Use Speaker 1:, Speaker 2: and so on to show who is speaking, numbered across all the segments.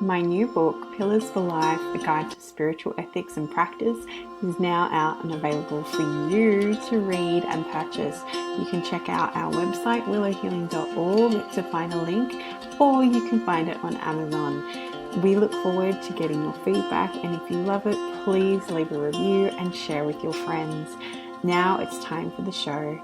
Speaker 1: My new book, Pillars for Life, A Guide to Spiritual Ethics and Practice, is now out and available for you to read and purchase. You can check out our website, willowhealing.org, to find a link, or you can find it on Amazon. We look forward to getting your feedback, and if you love it, please leave a review and share with your friends. Now it's time for the show.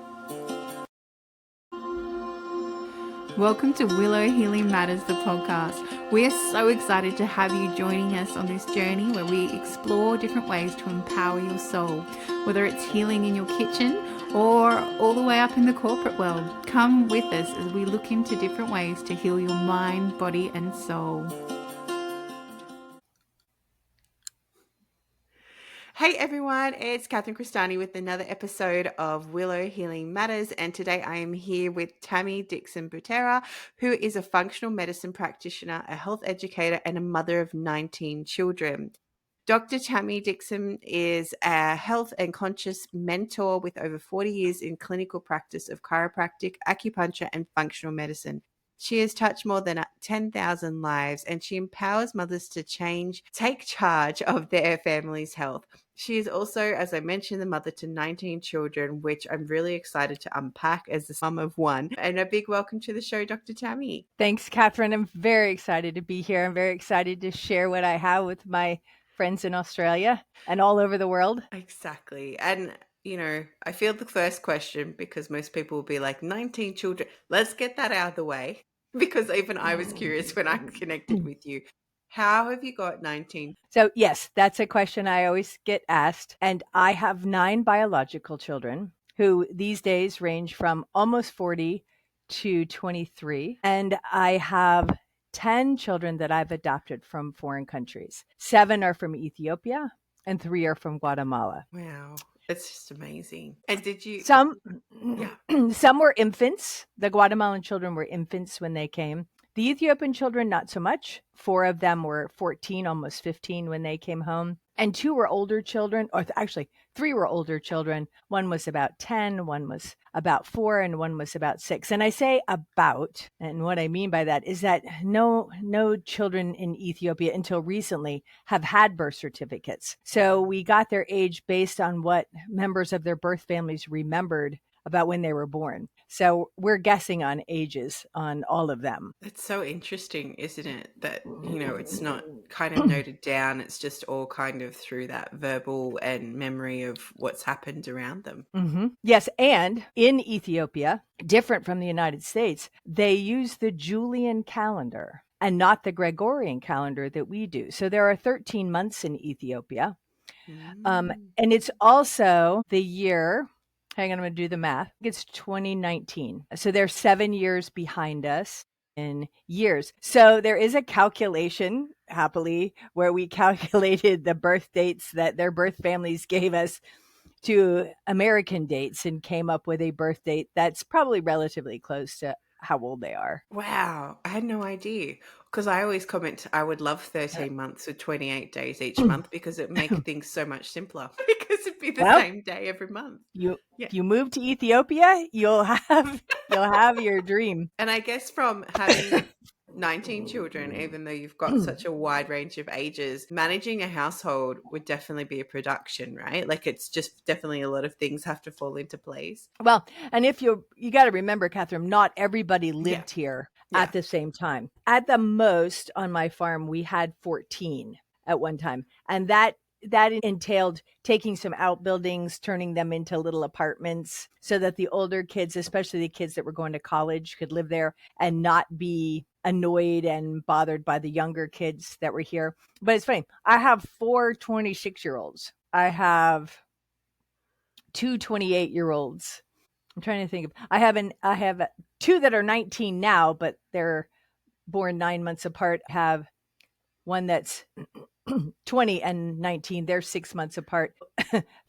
Speaker 2: Welcome to Willow Healing Matters, the podcast. We are so excited to have you joining us on this journey where we explore different ways to empower your soul, whether it's healing in your kitchen or all the way up in the corporate world. Come with us as we look into different ways to heal your mind, body, and soul. Hey everyone, it's Catherine Cristani with another episode of Willow Healing Matters, and today I am here with Tamie Dixon Butera, who is a functional medicine practitioner, a health educator, and a mother of 19 children. Dr. Tamie Dixon is a health and conscious mentor with over 40 years in clinical practice of chiropractic, acupuncture, and functional medicine. She has touched more than 10,000 lives, and she empowers mothers to take charge of their family's health. She is also, as I mentioned, the mother to 19 children, which I'm really excited to unpack as the mum of one. And a big welcome to the show, Dr. Tamie.
Speaker 3: Thanks, Catherine. I'm very excited to be here. I'm very excited to share what I have with my friends in Australia and all over the world.
Speaker 2: Exactly. And, I feel the first question, because most people will be like, 19 children. Let's get that out of the way, because even I was curious when I connected with you. How have you got 19?
Speaker 3: So, yes, that's a question I always get asked. And I have 9 biological children who these days range from almost 40 to 23. And I have 10 children that I've adopted from foreign countries. 7 are from Ethiopia and 3 are from Guatemala.
Speaker 2: Wow. It's just amazing. And did you...
Speaker 3: Some
Speaker 2: Yeah.
Speaker 3: some were infants. The Guatemalan children were infants when they came. The Ethiopian children, not so much. 4 of them were 14, almost 15 when they came home. And 2 were older children, or actually 3 were older children. One was about 10, one was about 4, and one was about 6. And I say about, and what I mean by that is that no children in Ethiopia until recently have had birth certificates. So we got their age based on what members of their birth families remembered about when they were born. So we're guessing on ages on all of them.
Speaker 2: It's so interesting, isn't it? That, it's not kind of noted down. It's just all kind of through that verbal and memory of what's happened around them.
Speaker 3: Mm-hmm. Yes. And in Ethiopia, different from the United States, they use the Julian calendar and not the Gregorian calendar that we do. So there are 13 months in Ethiopia. And it's also the year... Hang on, I'm going to do the math. It's 2019. So they're 7 years behind us in years. So there is a calculation, happily, where we calculated the birth dates that their birth families gave us to American dates and came up with a birth date that's probably relatively close to how old they are.
Speaker 2: Wow. I had no idea. Because I always comment, I would love 13 months with 28 days each month, because it make things so much simpler, because it'd be the same day every month.
Speaker 3: If you move to Ethiopia, you'll have your dream.
Speaker 2: And I guess from having 19 children, even though you've got such a wide range of ages, managing a household would definitely be a production, right? Like, it's just definitely a lot of things have to fall into place.
Speaker 3: Well, and if you got to remember, Catherine, not everybody lived here at the same time. At the most on my farm, we had 14 at one time. And that entailed taking some outbuildings, turning them into little apartments so that the older kids, especially the kids that were going to college, could live there and not be annoyed and bothered by the younger kids that were here. But it's funny. I have 4 26-year-olds. I have 2 28-year-olds. I'm trying to think of, I have 2 that are 19 now, but they're born 9 months apart. I have one that's 20 and 19. They're 6 months apart.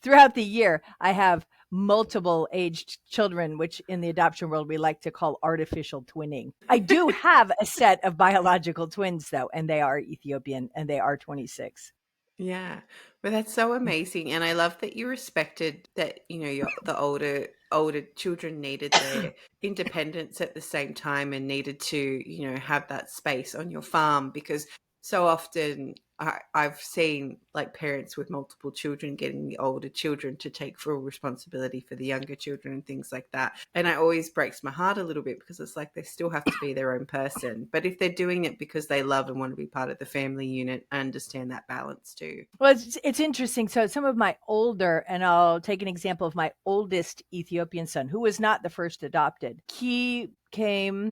Speaker 3: Throughout the year, I have multiple aged children, which in the adoption world, we like to call artificial twinning. I do have a set of biological twins, though, and they are Ethiopian and they are 26.
Speaker 2: Yeah, but that's so amazing. And I love that you respected that, the older children needed their independence at the same time and needed to, have that space on your farm, because so often I've seen like parents with multiple children getting the older children to take full responsibility for the younger children and things like that. And it always breaks my heart a little bit because it's like they still have to be their own person. But if they're doing it because they love and want to be part of the family unit, I understand that balance too.
Speaker 3: Well, it's interesting. So some of my older, and I'll take an example of my oldest Ethiopian son, who was not the first adopted. He came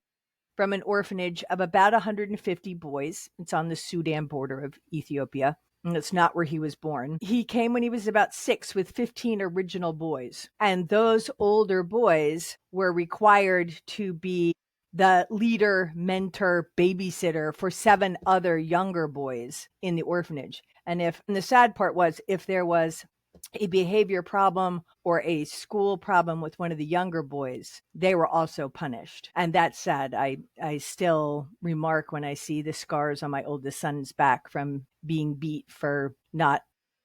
Speaker 3: from an orphanage of about 150 boys. It's on the Sudan border of Ethiopia, and it's not where he was born. He came when he was about 6 with 15 original boys. And those older boys were required to be the leader, mentor, babysitter for 7 other younger boys in the orphanage. And the sad part was, if there was a behavior problem or a school problem with one of the younger boys, they were also punished. And that's sad. I still remark when I see the scars on my oldest son's back from being beat for not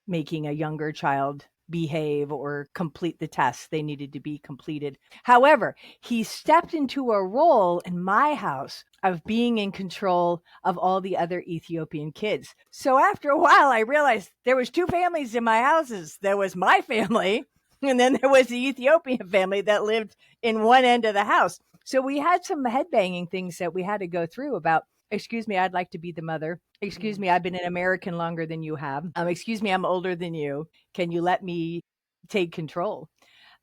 Speaker 3: making a younger child behave or complete the tests they needed to be completed. However, he stepped into a role in my house of being in control of all the other Ethiopian kids. So after a while, I realized there was 2 families in my houses. There was my family, and then there was the Ethiopian family that lived in one end of the house. So we had some headbanging things that we had to go through about, excuse me, I'd like to be the mother. Excuse me, I've been an American longer than you have. Excuse me, I'm older than you. Can you let me take control?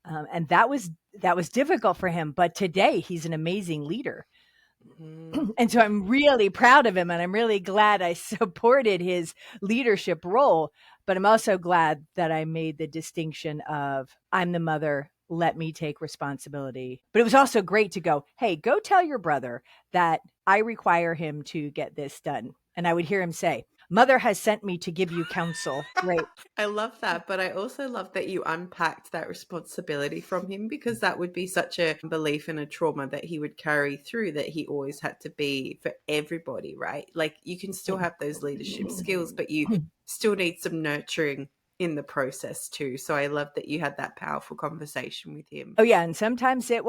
Speaker 3: And that was difficult for him. But today he's an amazing leader. And so I'm really proud of him, and I'm really glad I supported his leadership role. But I'm also glad that I made the distinction of, I'm the mother, let me take responsibility. But it was also great to go, hey, go tell your brother that I require him to get this done. And I would hear him say, Mother has sent me to give you counsel. Right.
Speaker 2: I love that. But I also love that you unpacked that responsibility from him, because that would be such a belief and a trauma that he would carry through, that he always had to be for everybody, right? Like, you can still have those leadership skills, but you still need some nurturing in the process too. So I love that you had that powerful conversation with him.
Speaker 3: Oh yeah. And sometimes it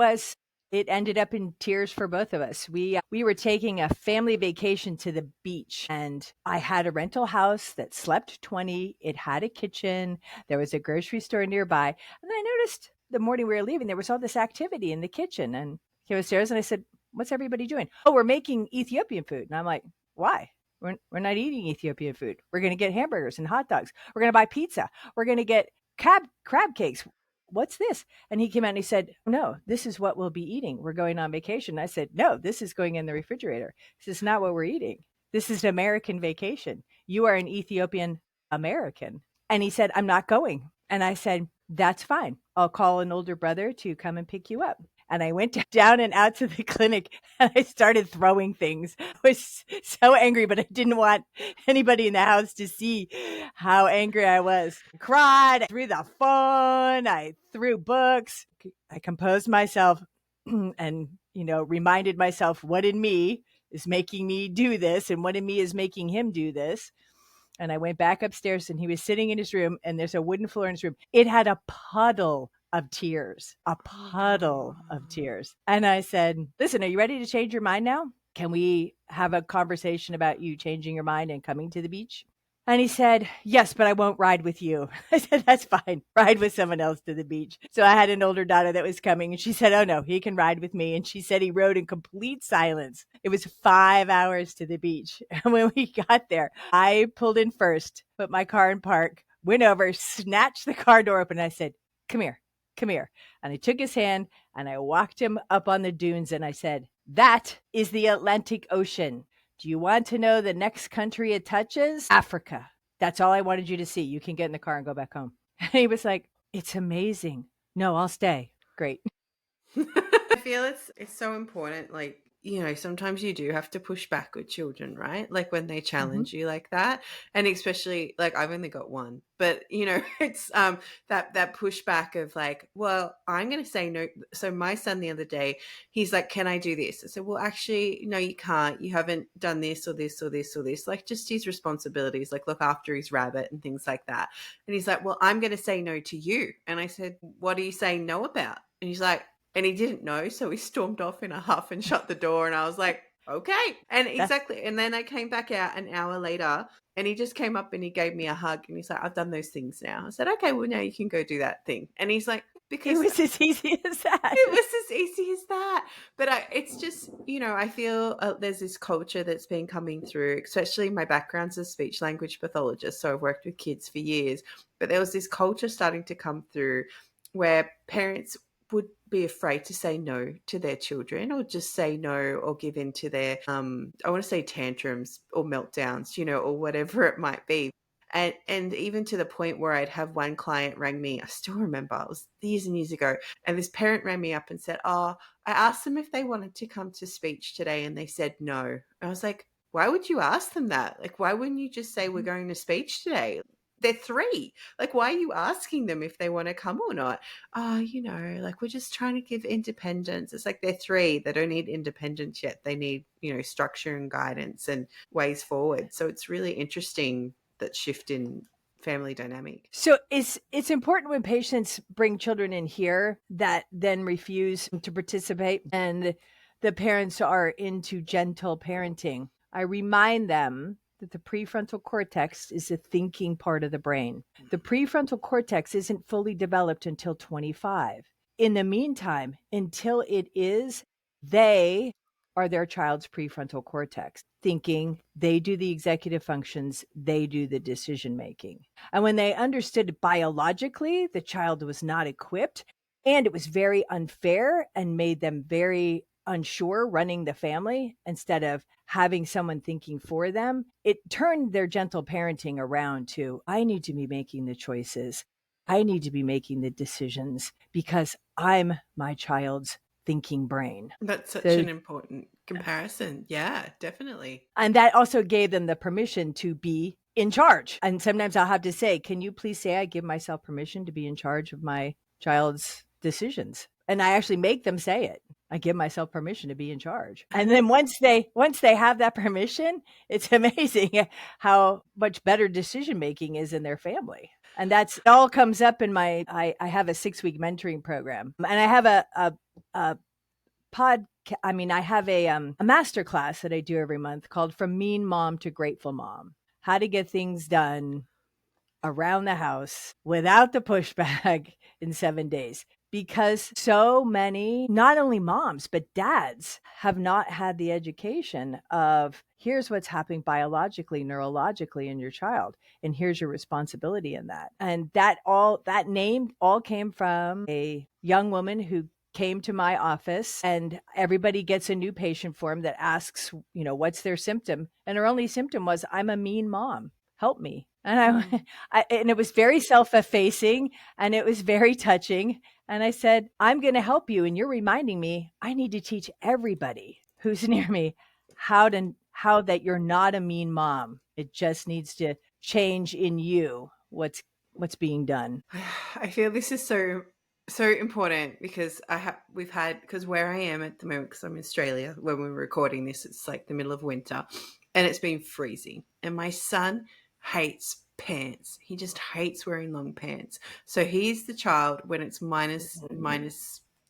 Speaker 3: ended up in tears for both of us. We were taking a family vacation to the beach, and I had a rental house that slept 20. It had a kitchen. There was a grocery store nearby. And I noticed the morning we were leaving, there was all this activity in the kitchen. And he was upstairs, and I said, what's everybody doing? Oh, we're making Ethiopian food. And I'm like, why? We're not eating Ethiopian food. We're going to get hamburgers and hot dogs. We're going to buy pizza. We're going to get crab cakes. What's this? And he came out and he said, no, this is what we'll be eating. We're going on vacation. I said, no, this is going in the refrigerator. This is not what we're eating. This is an American vacation. You are an Ethiopian American. And he said, I'm not going. And I said, that's fine. I'll call an older brother to come and pick you up. And I went down and out to the clinic, and I started throwing things. I was so angry, but I didn't want anybody in the house to see how angry I was. I cried, I threw the phone, I threw books. I composed myself and, reminded myself what in me is making me do this and what in me is making him do this. And I went back upstairs, and he was sitting in his room, and there's a wooden floor in his room. It had a puddle of tears. And I said, listen, are you ready to change your mind now? Can we have a conversation about you changing your mind and coming to the beach? And he said, yes, but I won't ride with you. I said, that's fine. Ride with someone else to the beach. So I had an older daughter that was coming, and she said, oh no, he can ride with me. And she said he rode in complete silence. It was 5 hours to the beach. And when we got there, I pulled in first, put my car in park, went over, snatched the car door open. And I said, come here. And I took his hand and I walked him up on the dunes, and I said, that is the Atlantic Ocean. Do you want to know the next country it touches? Africa. That's all I wanted you to see. You can get in the car and go back home. And he was like, it's amazing. No, I'll stay. Great.
Speaker 2: I feel it's so important. Like, sometimes you do have to push back with children, right? Like when they challenge you like that. And especially, like, I've only got one, but it's that pushback of like, well, I'm going to say no. So my son the other day, he's like, can I do this? I said, well, actually, no, you can't. You haven't done this or this or this or this. Like, just his responsibilities, like look after his rabbit and things like that. And he's like, well, I'm going to say no to you. And I said, what are you saying no about? And he's like, and he didn't know, so he stormed off in a huff and shut the door. And I was like, okay. And exactly. And then I came back out an hour later and he just came up and he gave me a hug and he's like, I've done those things now. I said, okay, well, now you can go do that thing. And he's like,
Speaker 3: It
Speaker 2: because
Speaker 3: was as easy as that.
Speaker 2: it was as easy as that. But it's just, I feel there's this culture that's been coming through, especially my background's a speech language pathologist. So I've worked with kids for years. But there was this culture starting to come through where parents would be afraid to say no to their children or just say no or give in to their, I want to say tantrums or meltdowns, or whatever it might be. And even to the point where I'd have one client rang me, I still remember, it was years and years ago, and this parent rang me up and said, I asked them if they wanted to come to speech today and they said no. I was like, why would you ask them that? Like, why wouldn't you just say we're going to speech today? They're 3. Like, why are you asking them if they want to come or not? Like, we're just trying to give independence. It's like they're 3. They don't need independence yet. They need, structure and guidance and ways forward. So it's really interesting, that shift in family dynamic.
Speaker 3: So it's important when patients bring children in here that then refuse to participate and the parents are into gentle parenting. I remind them that the prefrontal cortex is the thinking part of the brain. The prefrontal cortex isn't fully developed until 25. In the meantime, until it is, they are their child's prefrontal cortex. Thinking, they do the executive functions, they do the decision making. And when they understood biologically the child was not equipped and it was very unfair and made them very unsure running the family instead of having someone thinking for them, it turned their gentle parenting around to, I need to be making the choices. I need to be making the decisions because I'm my child's thinking brain.
Speaker 2: That's such an important comparison. Yeah, definitely.
Speaker 3: And that also gave them the permission to be in charge. And sometimes I'll have to say, can you please say I give myself permission to be in charge of my child's decisions? And I actually make them say it. I give myself permission to be in charge. And then once they have that permission, it's amazing how much better decision making is in their family. And that's it all comes up in my I have a 6-week mentoring program. And I have a I have a master class that I do every month called From Mean Mom to Grateful Mom. How to get things done around the house without the pushback in 7 days. Because so many, not only moms, but dads have not had the education of here's what's happening biologically, neurologically in your child. And here's your responsibility in that. And that name all came from a young woman who came to my office, and everybody gets a new patient form that asks, what's their symptom? And her only symptom was, I'm a mean mom. Help me. And and it was very self-effacing and it was very touching. And I said, I'm going to help you. And you're reminding me, I need to teach everybody who's near me how that you're not a mean mom. It just needs to change in you what's being done.
Speaker 2: I feel this is so important because because where I am at the moment, because I'm in Australia, when we're recording this, it's like the middle of winter and it's been freezing. And my son hates pants. He just hates wearing long pants. So he's the child when it's minus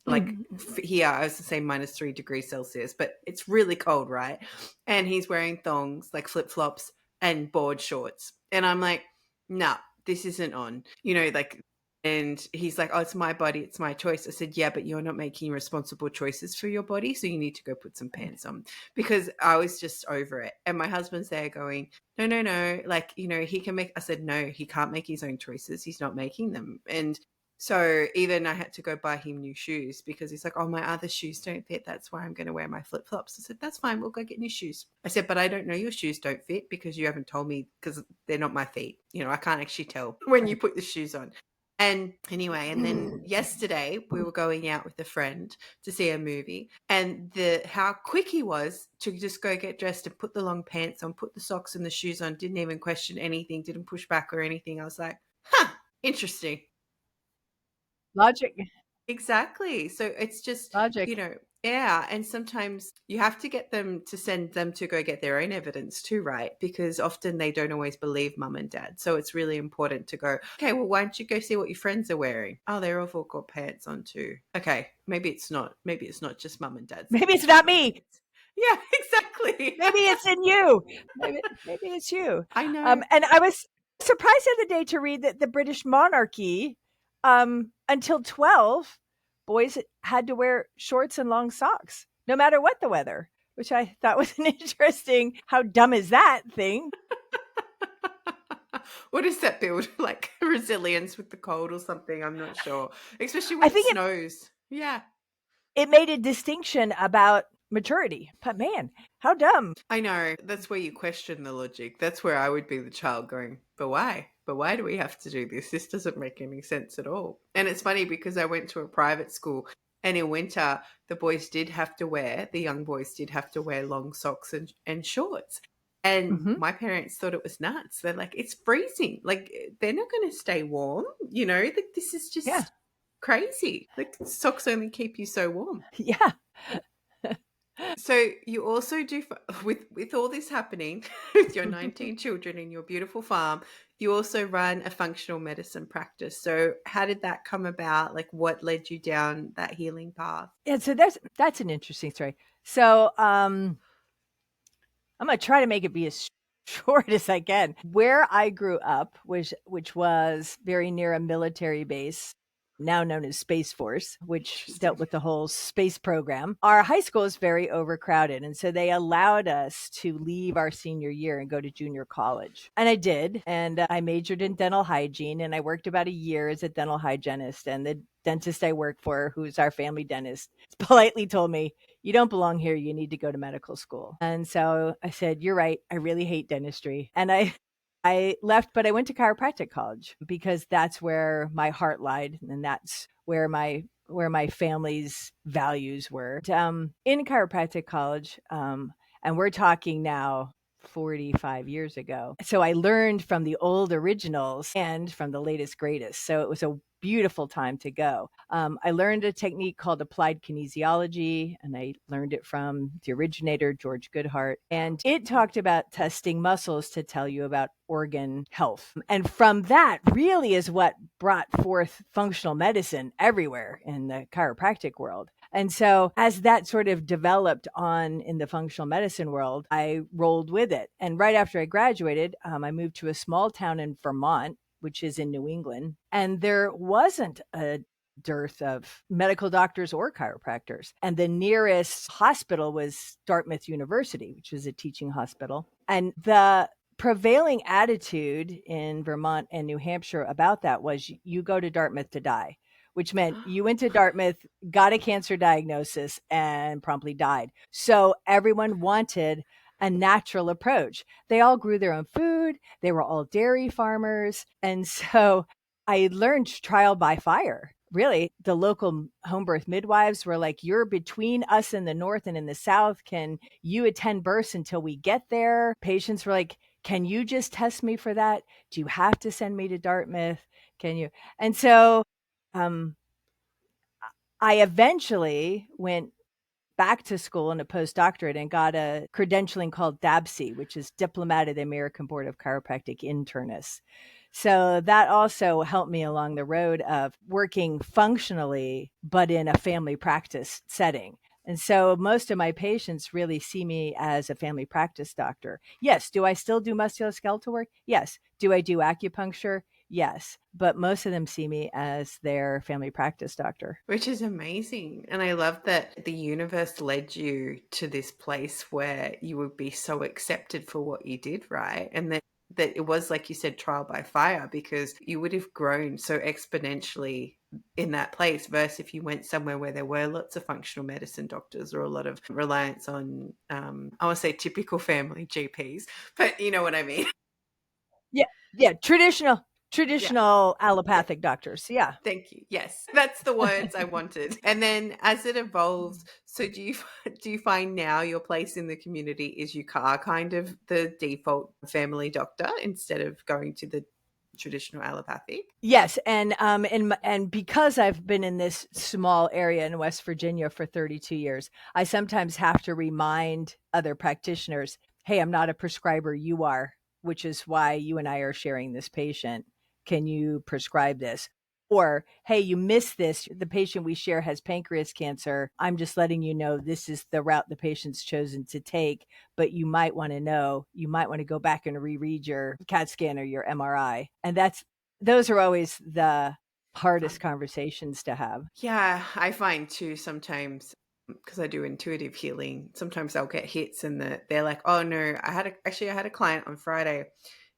Speaker 2: like here, I was to say -3 degrees Celsius, but it's really cold, right? And he's wearing thongs, like flip-flops and board shorts. And I'm like, nah, this isn't on. And he's like, oh, it's my body, it's my choice. I said, yeah, but you're not making responsible choices for your body, so you need to go put some pants on, because I was just over it. And my husband's there going, no, like, he can make, I said, no, he can't make his own choices. He's not making them. And so even I had to go buy him new shoes because he's like, oh, my other shoes don't fit. That's why I'm going to wear my flip-flops. I said, that's fine. We'll go get new shoes. I said, but I don't know your shoes don't fit because you haven't told me, because they're not my feet. I can't actually tell when you put the shoes on. And anyway, and then yesterday we were going out with a friend to see a movie, and how quick he was to just go get dressed and put the long pants on, put the socks and the shoes on, didn't even question anything, didn't push back or anything. I was like, interesting.
Speaker 3: Logic.
Speaker 2: Exactly. So it's just,
Speaker 3: Logic.
Speaker 2: Yeah. And sometimes you have to get them to send them to go get their own evidence too, right? Because often they don't always believe mum and dad. So it's really important to go, okay, well, why don't you go see what your friends are wearing? Oh, they're all got pants on too. Okay. Maybe it's not just mum and dad.
Speaker 3: Maybe it's not me.
Speaker 2: Yeah, exactly.
Speaker 3: Maybe it's in you. Maybe it's you.
Speaker 2: I know.
Speaker 3: And I was surprised the other day to read that the British monarchy, until 12, boys had to wear shorts and long socks, no matter what the weather, which I thought was an interesting, how dumb is that thing?
Speaker 2: What does that build? Like resilience with the cold or something? I'm not sure. Especially
Speaker 3: I
Speaker 2: when it
Speaker 3: think
Speaker 2: snows. Yeah.
Speaker 3: it made a distinction about maturity. But man, how dumb.
Speaker 2: I know. That's where you question the logic. That's where I would be the child going, but why? But why do we have to do this? This doesn't make any sense at all. And it's funny because I went to a private school and in winter, the young boys did have to wear long socks and shorts. And
Speaker 3: Mm-hmm.
Speaker 2: my parents thought it was nuts. They're like, it's freezing. Like, they're not going to stay warm. Like, this is
Speaker 3: Yeah.
Speaker 2: just crazy. Like, socks only keep you so warm.
Speaker 3: Yeah.
Speaker 2: So you also do with all this happening with your 19 children and your beautiful farm, you also run a functional medicine practice. So how did that come about? Like what led you down that healing path?
Speaker 3: Yeah, so that's an interesting story. So I'm gonna try to make it be as short as I can. Where I grew up, which was very near a military base, now known as Space Force, which dealt
Speaker 2: Interesting.
Speaker 3: with the whole space program. Our high school is very overcrowded, and so they allowed us to leave our senior year and go to junior college. And I did, and I majored in dental hygiene, and I worked about a year as a dental hygienist. And the dentist I worked for, who's our family dentist, politely told me, you don't belong here. You need to go to medical school. And so I said, you're right. I really hate dentistry. And I left, but I went to chiropractic college because that's where my heart lied. And that's where my family's values were. In chiropractic college, and we're talking now 45 years ago. So I learned from the old originals and from the latest greatest. So it was a beautiful time to go. I learned a technique called applied kinesiology, and I learned it from the originator, George Goodhart. And it talked about testing muscles to tell you about organ health. And from that really is what brought forth functional medicine everywhere in the chiropractic world. And so as that sort of developed on in the functional medicine world, I rolled with it. And right after I graduated, I moved to a small town in Vermont, which is in New England. And there wasn't a dearth of medical doctors or chiropractors. And the nearest hospital was Dartmouth University, which is a teaching hospital. And the prevailing attitude in Vermont and New Hampshire about that was you go to Dartmouth to die, which meant you went to Dartmouth, got a cancer diagnosis, and promptly died. So everyone wanted a natural approach. They all grew their own food. They were all dairy farmers. And so I learned trial by fire. Really, the local home birth midwives were like, you're between us in the north and in the south. Can you attend births until we get there? Patients were like, can you just test me for that? Do you have to send me to Dartmouth? Can you? And so um, I eventually went back to school in a postdoctorate and got a credentialing called DABC, which is Diplomat of the American Board of Chiropractic Internists. So that also helped me along the road of working functionally, but in a family practice setting. And so most of my patients really see me as a family practice doctor. Yes. Do I still do musculoskeletal work? Yes. Do I do acupuncture? Yes. But most of them see me as their family practice doctor.
Speaker 2: Which is amazing. And I love that the universe led you to this place where you would be so accepted for what you did, right? And that it was, like you said, trial by fire, because you would have grown so exponentially in that place versus if you went somewhere where there were lots of functional medicine doctors or a lot of reliance on, I want to say typical family GPs, but you know what I mean?
Speaker 3: Yeah. Yeah.
Speaker 2: Yeah.
Speaker 3: Traditional
Speaker 2: Yeah.
Speaker 3: allopathic doctors. Yeah.
Speaker 2: Thank you. Yes, that's the words I wanted. And then as it evolves, so do you find now your place in the community is you are kind of the default family doctor instead of going to the traditional allopathic?
Speaker 3: Yes, and because I've been in this small area in West Virginia for 32 years, I sometimes have to remind other practitioners, "Hey, I'm not a prescriber, you are, which is why you and I are sharing this patient. Can you prescribe this?" Or, hey, you missed this. The patient we share has pancreas cancer. I'm just letting you know this is the route the patient's chosen to take, but you might want to know, you might want to go back and reread your CAT scan or your MRI. And those are always the hardest conversations to have.
Speaker 2: Yeah, I find too sometimes, because I do intuitive healing, sometimes I'll get hits and they're like, oh no, I had a client on Friday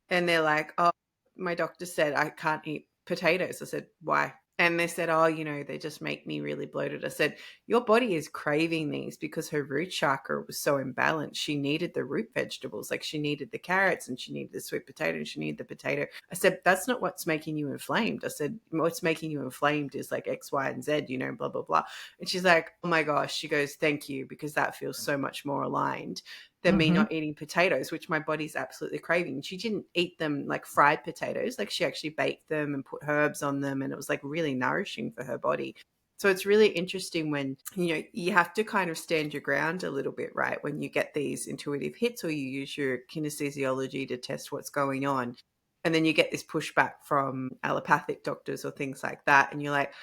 Speaker 2: and they're like, oh, my doctor said I can't eat potatoes. I said, why? And they said, oh, they just make me really bloated. I said, your body is craving these because her root chakra was so imbalanced. She needed the root vegetables, like she needed the carrots and she needed the sweet potato and she needed the potato. I said, that's not what's making you inflamed. I said, what's making you inflamed is like X, Y, and Z, blah, blah, blah. And she's like, oh my gosh. She goes, thank you, because that feels so much more aligned than me not eating potatoes, which my body's absolutely craving. She didn't eat them like fried potatoes. Like she actually baked them and put herbs on them. And it was like really nourishing for her body. So it's really interesting when, you have to kind of stand your ground a little bit, right? When you get these intuitive hits or you use your kinesiology to test what's going on. And then you get this pushback from allopathic doctors or things like that. And you're like,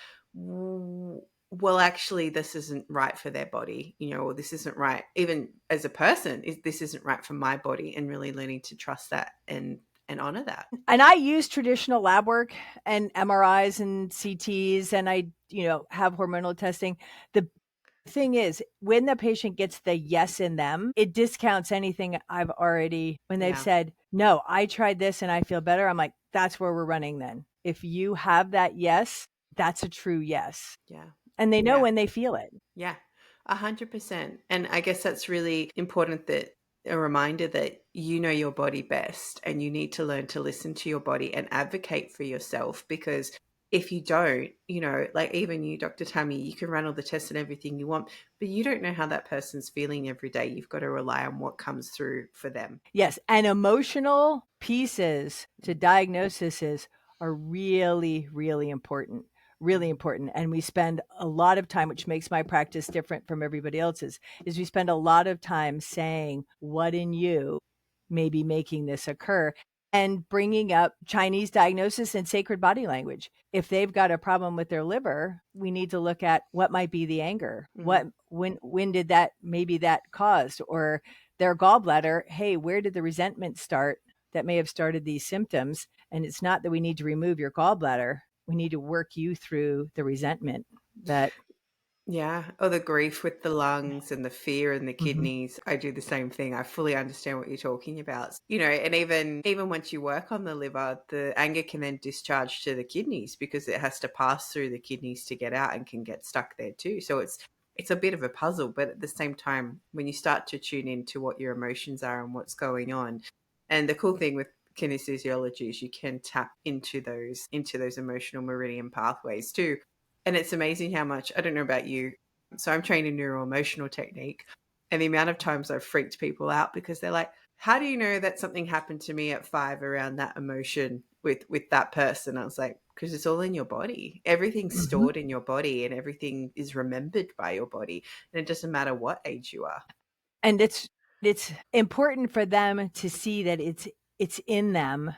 Speaker 2: well, actually, this isn't right for their body, or this isn't right. Even as a person, this isn't right for my body, and really learning to trust that and honor that.
Speaker 3: And I use traditional lab work and MRIs and CTs, and I, have hormonal testing. The thing is, when the patient gets the yes in them, it discounts anything I've already, when they've said, no, I tried this and I feel better. I'm like, that's where we're running then. If you have that yes, that's a true yes.
Speaker 2: Yeah.
Speaker 3: And they know when they feel it.
Speaker 2: Yeah, 100%. And I guess that's really important, that a reminder that you know your body best and you need to learn to listen to your body and advocate for yourself, because if you don't, like even you, Dr. Tamie, you can run all the tests and everything you want, but you don't know how that person's feeling every day. You've got to rely on what comes through for them.
Speaker 3: Yes. And emotional pieces to diagnoses are really, really important. Really important. And we spend a lot of time, which makes my practice different from everybody else's, is we spend a lot of time saying what in you may be making this occur, and bringing up Chinese diagnosis and sacred body language. If they've got a problem with their liver, we need to look at what might be the anger. When did that, maybe that caused, or their gallbladder, hey, where did the resentment start that may have started these symptoms? And it's not that we need to remove your gallbladder. We need to work you through the resentment that.
Speaker 2: Yeah. Or the grief with the lungs and the fear and the kidneys. I do the same thing. I fully understand what you're talking about. And even once you work on the liver, the anger can then discharge to the kidneys because it has to pass through the kidneys to get out and can get stuck there too. So it's a bit of a puzzle, but at the same time, when you start to tune into what your emotions are and what's going on, and the cool thing with kinesiology is you can tap into those emotional meridian pathways too. And it's amazing how much, I don't know about you, so I'm trained in neuro-emotional technique, and the amount of times I've freaked people out because they're like, how do you know that something happened to me at 5 around that emotion with that person? I was like, because it's all in your body. Everything's stored in your body and everything is remembered by your body. And it doesn't matter what age you are.
Speaker 3: And it's important for them to see that it's in them.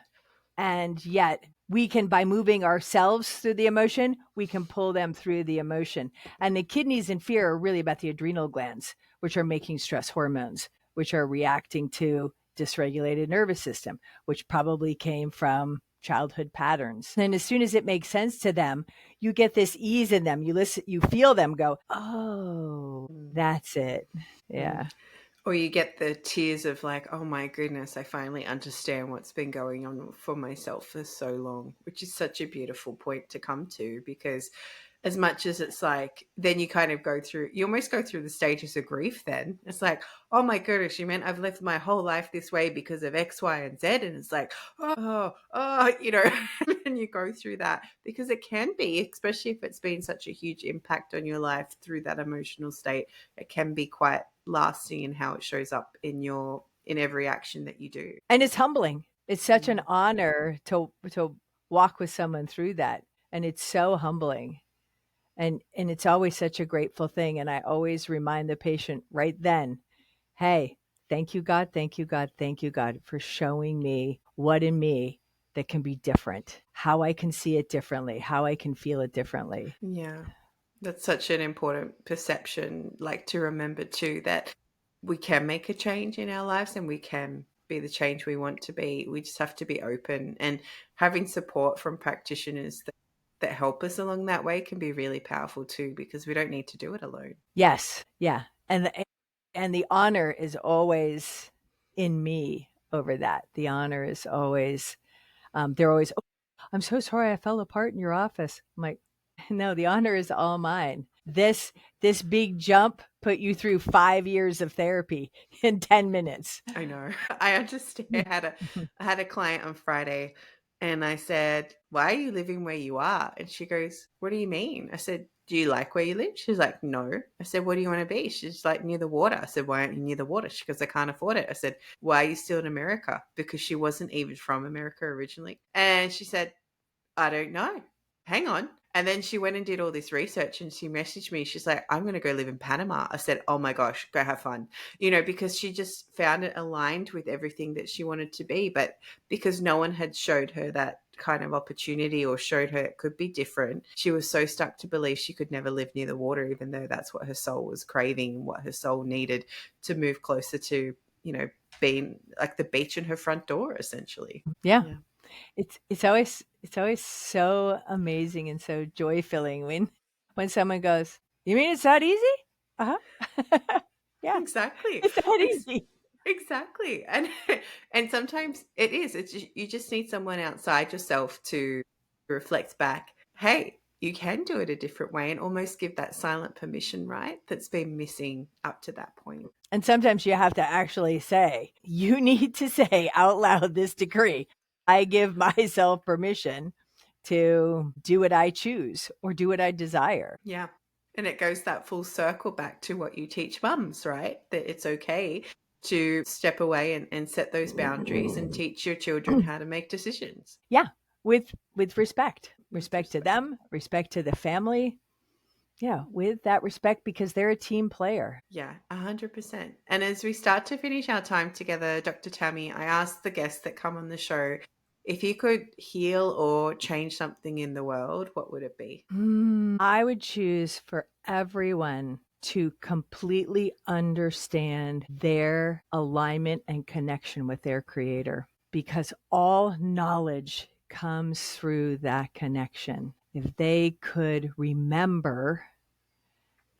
Speaker 3: And yet we can, by moving ourselves through the emotion, we can pull them through the emotion. And the kidneys and fear are really about the adrenal glands, which are making stress hormones, which are reacting to dysregulated nervous system, which probably came from childhood patterns. And as soon as it makes sense to them, you get this ease in them. You listen, you feel them go, oh, that's it. Yeah.
Speaker 2: Or you get the tears of like, oh my goodness, I finally understand what's been going on for myself for so long, which is such a beautiful point to come to, because as much as it's like, then you kind of you almost go through the stages of grief then. It's like, oh my goodness, you meant I've lived my whole life this way because of X, Y, and Z. And it's like, and you go through that because it can be, especially if it's been such a huge impact on your life through that emotional state, it can be quite lasting in how it shows up in every action that you do.
Speaker 3: And it's humbling. It's such an honor to walk with someone through that. And it's so humbling. And it's always such a grateful thing. And I always remind the patient right then, hey, thank you, God. Thank you, God. Thank you, God, for showing me what in me that can be different, how I can see it differently, how I can feel it differently.
Speaker 2: Yeah. That's such an important perception, like to remember too, that we can make a change in our lives and we can be the change we want to be. We just have to be open, and having support from practitioners that help us along that way can be really powerful too, because we don't need to do it alone.
Speaker 3: Yes. Yeah. And the honor is always in me over that. The honor is always, they're always, oh, I'm so sorry I fell apart in your office. I'm like, no, the honor is all mine. This big jump put you through 5 years of therapy in 10 minutes.
Speaker 2: I know. I understand. I had a client on Friday, and I said, "Why are you living where you are?" And she goes, "What do you mean?" I said, "Do you like where you live?" She's like, "No." I said, "What do you want to be?" She's like, "Near the water." I said, "Why aren't you near the water?" She goes, "I can't afford it." I said, "Why are you still in America?" Because she wasn't even from America originally. And she said, "I don't know. Hang on." And then she went and did all this research, and she messaged me. She's like, "I'm going to go live in Panama." I said, "Oh my gosh, go have fun." Because she just found it aligned with everything that she wanted to be. But because no one had showed her that kind of opportunity or showed her it could be different, she was so stuck to believe she could never live near the water, even though that's what her soul was craving and what her soul needed to move closer to, being like the beach in her front door, essentially.
Speaker 3: Yeah. It's always so amazing and so joy filling when someone goes, "You mean it's that easy?" Uh-huh. Yeah.
Speaker 2: Exactly.
Speaker 3: It's that easy.
Speaker 2: Exactly. And sometimes it is. You just need someone outside yourself to reflect back. Hey, you can do it a different way, and almost give that silent permission, right? That's been missing up to that point.
Speaker 3: And sometimes you have to actually say, you need to say out loud this decree. I give myself permission to do what I choose or do what I desire.
Speaker 2: Yeah. And it goes that full circle back to what you teach mums, right? That it's okay to step away and set those boundaries and teach your children how to make decisions.
Speaker 3: Yeah, with respect. Respect to them, respect to the family. Yeah, with that respect, because they're a team player.
Speaker 2: Yeah, 100%. And as we start to finish our time together, Dr. Tamie, I asked the guests that come on the show, if you could heal or change something in the world, what would it be?
Speaker 3: I would choose for everyone to completely understand their alignment and connection with their creator, because all knowledge comes through that connection. If they could remember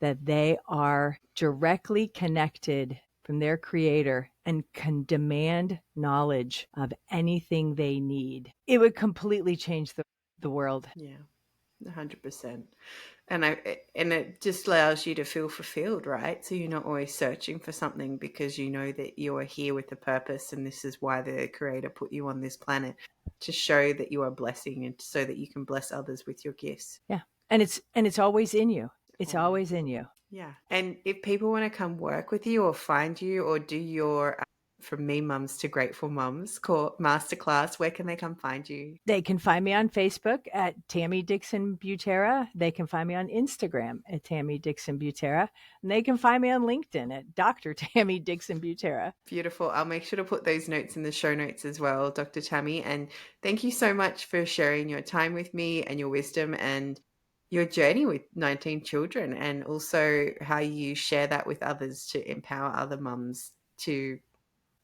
Speaker 3: that they are directly connected from their creator and can demand knowledge of anything they need, it would completely change the world.
Speaker 2: Yeah, 100%. And it just allows you to feel fulfilled, right? So you're not always searching for something, because you know that you are here with a purpose, and this is why the creator put you on this planet, to show that you are blessing and so that you can bless others with your gifts.
Speaker 3: Yeah. And it's always in you. It's always in you.
Speaker 2: Yeah. And if people want to come work with you or find you or do your From Me Mums to Grateful Mums masterclass, where can they come find you?
Speaker 3: They can find me on Facebook at Tamie Dixon Butera. They can find me on Instagram at Tamie Dixon Butera. And they can find me on LinkedIn at Dr. Tamie Dixon Butera.
Speaker 2: Beautiful. I'll make sure to put those notes in the show notes as well, Dr. Tamie. And thank you so much for sharing your time with me and your wisdom and your journey with 19 children, and also how you share that with others to empower other mums to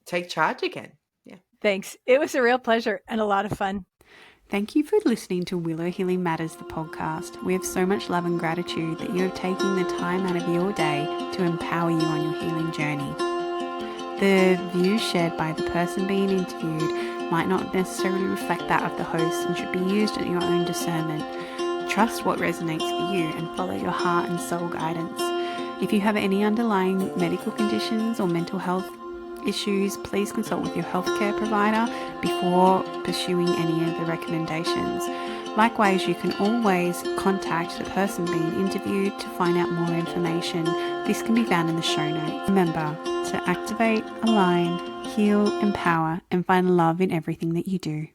Speaker 2: take charge again. Yeah.
Speaker 3: Thanks. It was a real pleasure and a lot of fun.
Speaker 1: Thank you for listening to Willow Healing Matters, the podcast. We have so much love and gratitude that you have taken the time out of your day to empower you on your healing journey. The views shared by the person being interviewed might not necessarily reflect that of the host and should be used at your own discernment. Trust what resonates for you and follow your heart and soul guidance. If you have any underlying medical conditions or mental health issues, please consult with your healthcare provider before pursuing any of the recommendations. Likewise, you can always contact the person being interviewed to find out more information. This can be found in the show notes. Remember to activate, align, heal, empower, and find love in everything that you do.